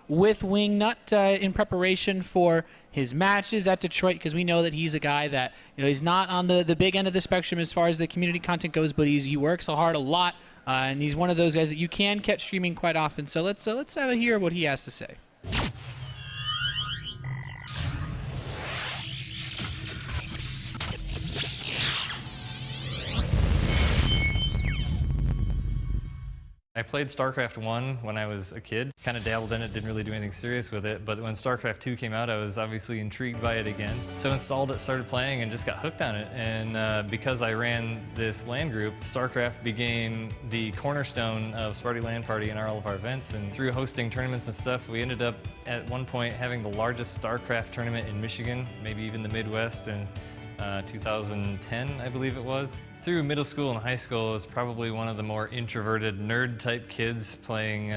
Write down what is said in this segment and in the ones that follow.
with Wingnut in preparation for his matches at Detroit, because we know that he's a guy that, he's not on the big end of the spectrum as far as the community content goes, but he works hard a lot, and he's one of those guys that you can catch streaming quite often. So let's have a hear what he has to say. I played StarCraft 1 when I was a kid, kind of dabbled in it, didn't really do anything serious with it, but when StarCraft 2 came out, I was obviously intrigued by it again. So installed it, started playing, and just got hooked on it. And because I ran this LAN group, StarCraft became the cornerstone of Sparty LAN Party in all of our events. And through hosting tournaments and stuff, we ended up at one point having the largest StarCraft tournament in Michigan, maybe even the Midwest, in 2010, I believe it was. Through middle school and high school, I was probably one of the more introverted, nerd-type kids playing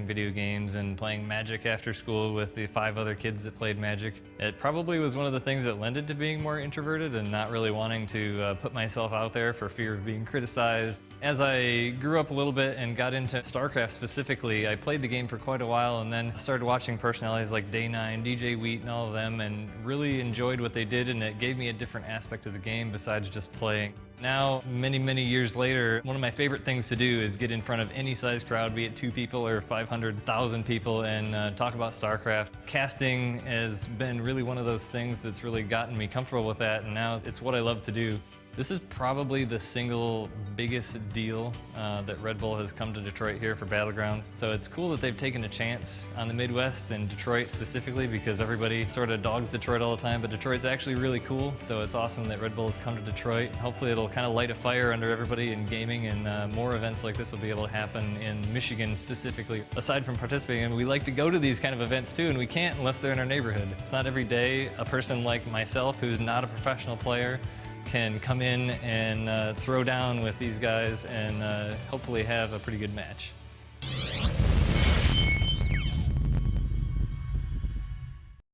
video games and playing Magic after school with the 5 other kids that played Magic. It probably was one of the things that lended to being more introverted and not really wanting to put myself out there for fear of being criticized. As I grew up a little bit and got into StarCraft specifically, I played the game for quite a while and then started watching personalities like Day9, DJ Wheat, and all of them, and really enjoyed what they did, and it gave me a different aspect of the game besides just playing. Now, many, many years later, one of my favorite things to do is get in front of any size crowd, be it 2 people or 500,000 people, and talk about StarCraft. Casting has been really one of those things that's really gotten me comfortable with that, and now it's what I love to do. This is probably the single biggest deal that Redbull has come to Detroit here for Battlegrounds. So it's cool that they've taken a chance on the Midwest and Detroit specifically, because everybody sort of dogs Detroit all the time, but Detroit's actually really cool. So it's awesome that Redbull has come to Detroit. Hopefully it'll kind of light a fire under everybody in gaming, and more events like this will be able to happen in Michigan specifically. Aside from participating, and we like to go to these kind of events too, and we can't unless they're in our neighborhood. It's not every day a person like myself, who's not a professional player, can come in and throw down with these guys and hopefully have a pretty good match.